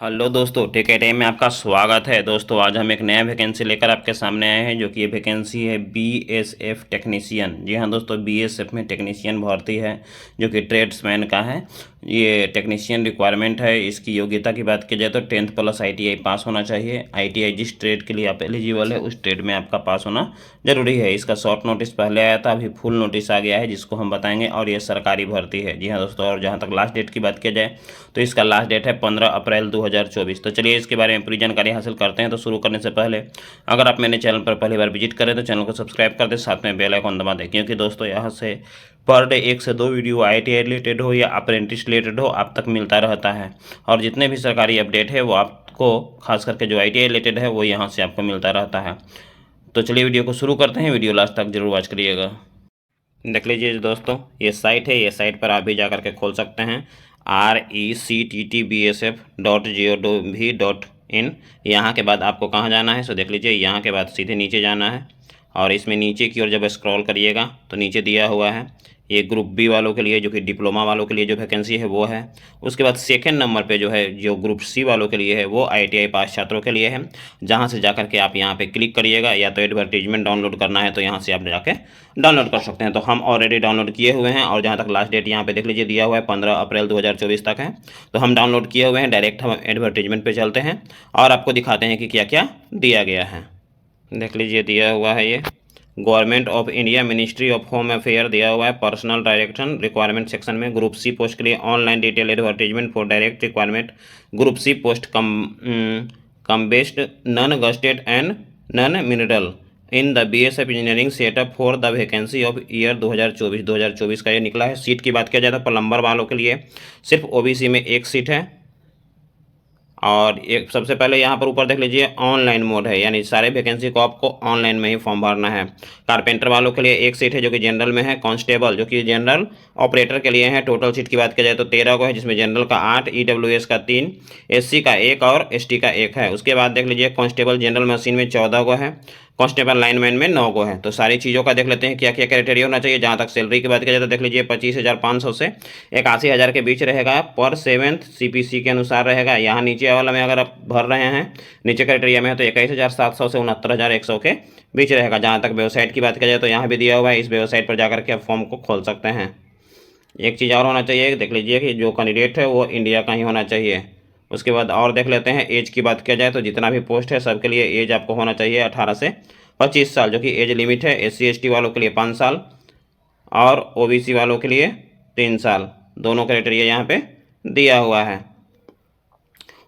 Hello दोस्तों, take time में आपका स्वागत है। दोस्तों आज हम एक नया वैकेंसी लेकर आपके सामने आए हैं, जो कि ये वैकेंसी है बीएसएफ टेक्नीशियन। जी हाँ दोस्तों, बीएसएफ में टेक्नीशियन भर्ती है, जो कि ट्रेड्समैन का है। ये टेक्नीशियन रिक्वायरमेंट है। इसकी योग्यता की बात की जाए तो 10th प्लस आईटीआई पास होना चाहिए। आईटीआई जिस ट्रेड के लिए आप एलिजिबल है उस ट्रेड में आपका पास होना जरूरी है। इसका शॉर्ट नोटिस पहले आया था, अभी फुल नोटिस आ गया है, जिसको हम बताएंगे। और ये सरकारी भर्ती है। जी हाँ दोस्तों, और जहाँ तक लास्ट डेट की बात की जाए तो इसका लास्ट डेट है 15 अप्रैल 2024। तो चलिए इसके बारे में पूरी जानकारी हासिल करते हैं। तो शुरू करने से पहले अगर आप मेरे चैनल पर पहली बार विजिट करें तो चैनल को सब्सक्राइब कर दें, साथ में बेल आइकन दबा दें, क्योंकि दोस्तों यहाँ से पर डे 1 से 2 वीडियो आईटीआई रिलेटेड हो या अप्रेंटिस रिलेटेड हो आप तक मिलता रहता है। और जितने भी सरकारी अपडेट है वो आपको, खास करके जो आईटीआई रिलेटेड है, वो यहाँ से आपको मिलता रहता है। तो चलिए वीडियो को शुरू करते हैं। वीडियो लास्ट तक जरूर वॉच करिएगा। देख लीजिए दोस्तों, ये साइट है। ये साइट पर आप भी जा करके खोल सकते हैं, RECTTBSF.go.v.in। यहाँ के बाद आपको कहाँ जाना है, सो देख लीजिए। यहाँ के बाद सीधे नीचे जाना है, और इसमें नीचे की ओर जब स्क्रॉल करिएगा तो नीचे दिया हुआ है ये ग्रुप बी वालों के लिए, जो कि डिप्लोमा वालों के लिए जो वैकेंसी है वो है। उसके बाद सेकंड नंबर पे जो है, जो ग्रुप सी वालों के लिए है, वो आईटीआई पास छात्रों के लिए है। जहाँ से जाकर के आप यहाँ पे क्लिक करिएगा, या तो एडवर्टीजमेंट डाउनलोड करना है तो यहाँ से आप जाके डाउनलोड कर सकते हैं। तो हम ऑलरेडी डाउनलोड किए हुए हैं, और जहाँ तक लास्ट डेट यहाँ पे देख लीजिए दिया हुआ है 15 अप्रैल 2024 तक है। तो हम डाउनलोड किए हुए हैं। डायरेक्ट हम एडवर्टीजमेंट पे चलते हैं और आपको दिखाते हैं कि क्या क्या दिया गया है। देख लीजिए दिया हुआ है ये government of India ministry of home affair दिया हुआ है। पर्सनल डायरेक्शन रिक्वायरमेंट सेक्शन में ग्रुप सी पोस्ट के लिए online detail advertisement for direct requirement group C post come based non gazetted and non mineral in the BSF engineering setup for the vacancy of year 2024 का ये निकला है। Seat की बात किया जाए तो प्लम्बर वालों के लिए सिर्फ ओबीसी में एक सीट है। और एक सबसे पहले यहाँ पर ऊपर देख लीजिए ऑनलाइन मोड है, यानी सारे वैकेंसी को आपको ऑनलाइन में ही फॉर्म भरना है। कारपेंटर वालों के लिए एक सीट है, जो कि जनरल में है। कांस्टेबल जो कि जनरल ऑपरेटर के लिए है। टोटल सीट की बात की जाए तो 13 को है, जिसमें जनरल का 8, ईडब्ल्यूएस का 3, एससी का 1 और एसटी का 1 है। उसके बाद देख लीजिए कांस्टेबल जनरल मशीन में 14 को है, कांस्टेबल लाइनमैन में 9 को है। तो सारी चीज़ों का देख लेते हैं क्या क्या क्राइटेरिया होना चाहिए। जहाँ तक सैलरी की बात की जाए तो देख लीजिए 25,500 से 81,000 के बीच रहेगा पर 7th सीपीसी के अनुसार रहेगा। यहाँ नीचे वाला में अगर आप भर रहे हैं नीचे क्राइटेरिया में है तो 21,700 से 69,100 के बीच रहेगा। जहाँ तक वेबसाइट की बात की जाए तो यहाँ भी दिया हुआ है, इस वेबसाइट पर जाकर के आप फॉर्म को खोल सकते हैं। एक चीज़ और होना चाहिए, देख लीजिए कि जो कैंडिडेट है वो इंडिया का ही होना चाहिए। उसके बाद और देख लेते हैं एज की बात किया जाए तो जितना भी पोस्ट है सबके लिए एज आपको होना चाहिए 18 से 25 साल, जो कि एज लिमिट है। एससी एसटी वालों के लिए 5 साल और ओबीसी वालों के लिए 3 साल। दोनों क्राइटेरिया यहाँ पे दिया हुआ है।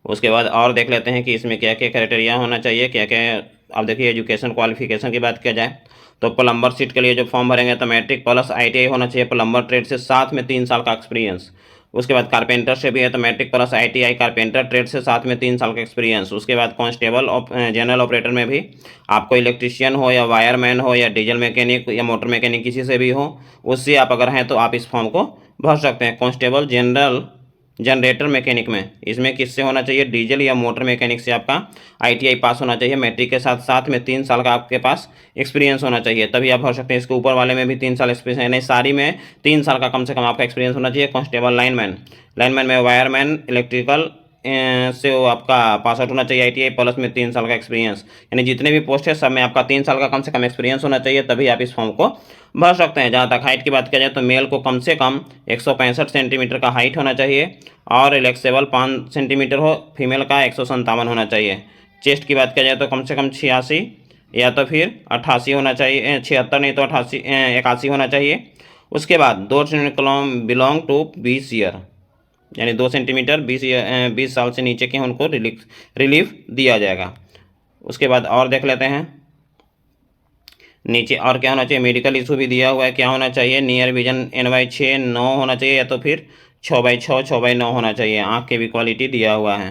उसके बाद और देख लेते हैं कि इसमें क्या क्या क्राइटेरिया होना चाहिए, क्या क्या। अब देखिए एजुकेशन क्वालिफिकेशन की बात किया जाए तो प्लम्बर सीट के लिए जो फॉर्म भरेंगे तो मैट्रिक प्लस आईटीआई होना चाहिए प्लम्बर ट्रेड से, साथ में 3 साल का एक्सपीरियंस। उसके बाद कारपेंटर से भी है तो matric plus ITI carpenter trade से, साथ में 3 साल का एक्सपीरियंस। उसके बाद कांस्टेबल जनरल ऑपरेटर में भी आपको इलेक्ट्रिशियन हो या वायरमैन हो या डीजल मैकेनिक या मोटर मैकेनिक किसी से भी हो, उससे आप अगर हैं तो आप इस फॉर्म को भर सकते हैं। कांस्टेबल जनरल जनरेटर मैकेनिक में इसमें किससे होना चाहिए, डीजल या मोटर मैकेनिक से आपका आईटीआई पास होना चाहिए। मैट्रिक के साथ साथ में 3 साल का आपके पास एक्सपीरियंस होना चाहिए, तभी आप भर सकते हैं। इसके ऊपर वाले में भी 3 साल एक्सपीरियंस, यानी सारी में 3 साल का कम से कम आपका एक्सपीरियंस होना चाहिए। कांस्टेबल लाइनमैन में वायरमैन इलेक्ट्रिकल से वो आपका पास आउट होना चाहिए आईटीआई प्लस में 3 साल का एक्सपीरियंस। यानी जितने भी पोस्ट है सब में आपका 3 साल का कम से कम एक्सपीरियंस होना चाहिए, तभी आप इस फॉर्म को भर सकते हैं। जहाँ तक हाइट की बात किया जाए तो मेल को कम से कम 165 सेंटीमीटर का हाइट होना चाहिए और रिलैक्सेबल 5 सेंटीमीटर हो, फीमेल का 157 होना चाहिए। चेस्ट की बात किया जाए तो कम से कम 86 या तो फिर 88 होना चाहिए, 76 नहीं तो 88 81 होना चाहिए। उसके बाद 2 बिलोंग टू 20 ईयर, यानी 2 सेंटीमीटर 20 साल से नीचे के उनको रिलीफ दिया जाएगा। उसके बाद और देख लेते हैं नीचे और क्या होना चाहिए। मेडिकल इशू भी दिया हुआ है, क्या होना चाहिए, नियर विजन NY6-9 होना चाहिए, या तो फिर 6/6 6/9 होना चाहिए। आँख की भी क्वालिटी दिया हुआ है।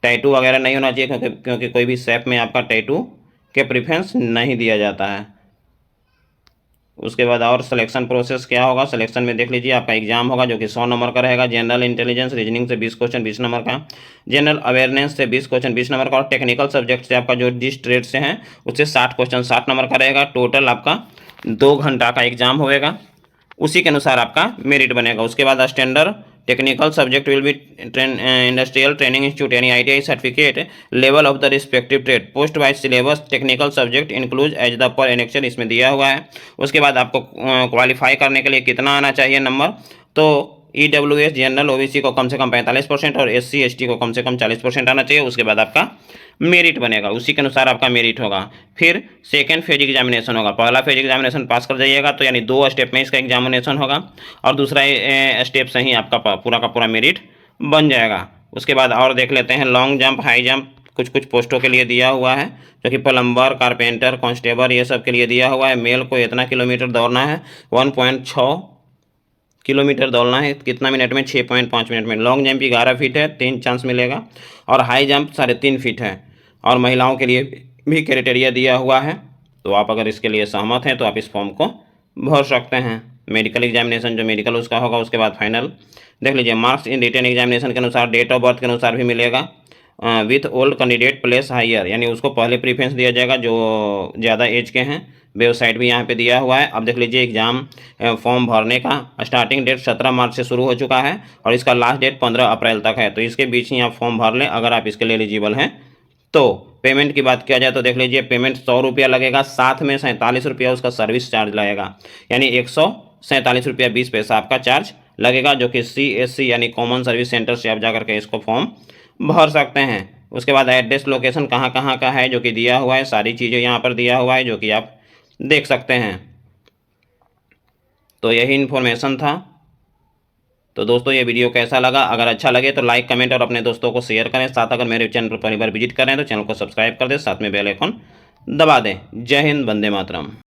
टैटू वगैरह नहीं होना चाहिए, क्योंकि कोई भी शेप में आपका टैटू के प्रेफरेंस नहीं दिया जाता है। उसके बाद और सिलेक्शन प्रोसेस क्या होगा, सिलेक्शन में देख लीजिए आपका एग्जाम होगा जो कि 100 नंबर का रहेगा। जनरल इंटेलिजेंस रीजनिंग से 20 क्वेश्चन 20 नंबर का, जनरल अवेयरनेस से 20 क्वेश्चन 20 नंबर का, और टेक्निकल सब्जेक्ट से आपका जो जिस ट्रेड से हैं उससे 60 क्वेश्चन 60 नंबर का रहेगा। टोटल आपका 2 घंटा का एग्जाम होएगा, उसी के अनुसार आपका मेरिट बनेगा। उसके बाद standard technical subject will be industrial training institute यानी ITI certificate level of the respective trade. Post wise syllabus technical subject include as the per annexure, इसमें दिया हुआ है। उसके बाद आपको क्वालिफाई करने के लिए कितना आना चाहिए नंबर, तो EWS जनरल OBC को कम से कम 45% और SC ST को कम से कम 40% आना चाहिए। उसके बाद आपका मेरिट बनेगा, उसी के अनुसार आपका मेरिट होगा। फिर सेकेंड फेज एग्जामिनेशन होगा। पहला फेज एग्जामिनेशन पास कर जाइएगा तो यानी 2 स्टेप में इसका एग्जामिनेशन होगा और दूसरा स्टेप से ही आपका पूरा का पूरा मेरिट बन जाएगा। उसके बाद और देख लेते हैं लॉन्ग जंप, हाई जंप कुछ कुछ पोस्टों के लिए दिया हुआ है, जो कि प्लम्बर, कारपेंटर, कांस्टेबल ये सब के लिए दिया हुआ है। मेल को इतना किलोमीटर दौड़ना है, 1.6 किलोमीटर दौड़ना है, कितना मिनट में, 6.5 मिनट में। लॉन्ग जंप 11 फीट है, 3 चांस मिलेगा और हाई जंप 3.5 फीट है। और महिलाओं के लिए भी क्राइटेरिया दिया हुआ है, तो आप अगर इसके लिए सहमत हैं तो आप इस फॉर्म को भर सकते हैं। मेडिकल एग्जामिनेशन जो मेडिकल उसका होगा, उसके बाद फाइनल देख लीजिए। मार्क्स इन रिटन एग्जामिनेशन के अनुसार डेट ऑफ बर्थ के अनुसार भी मिलेगा। With old candidate place higher, यानी उसको पहले प्रीफरेंस दिया जाएगा जो ज़्यादा एज के हैं। वेबसाइट भी यहाँ पे दिया हुआ है। अब देख लीजिए एग्ज़ाम फॉर्म भरने का स्टार्टिंग डेट 17 मार्च से शुरू हो चुका है और इसका लास्ट डेट 15 अप्रैल तक है, तो इसके बीच ही आप फॉर्म भर लें अगर आप इसके लिए एलिजिबल हैं तो। पेमेंट की बात किया जाए तो देख लीजिए पेमेंट 100 रुपया लगेगा, साथ में 47 रुपया उसका सर्विस चार्ज लगेगा, यानी 147 रुपया 20 पैसा आपका चार्ज लगेगा, जो कि CSC यानी कॉमन सर्विस सेंटर से आप जा करके इसको फॉर्म भर सकते हैं। उसके बाद एड्रेस लोकेशन कहाँ कहाँ का है जो कि दिया हुआ है, सारी चीज़ें यहाँ पर दिया हुआ है जो कि आप देख सकते हैं। तो यही इन्फॉर्मेशन था। तो दोस्तों ये वीडियो कैसा लगा, अगर अच्छा लगे तो लाइक कमेंट और अपने दोस्तों को शेयर करें। साथ अगर मेरे चैनल पर पहली बार विजिट करें तो चैनल को सब्सक्राइब कर दें, साथ में बेल आइकन दबा दें। जय हिंद, वंदे मातरम।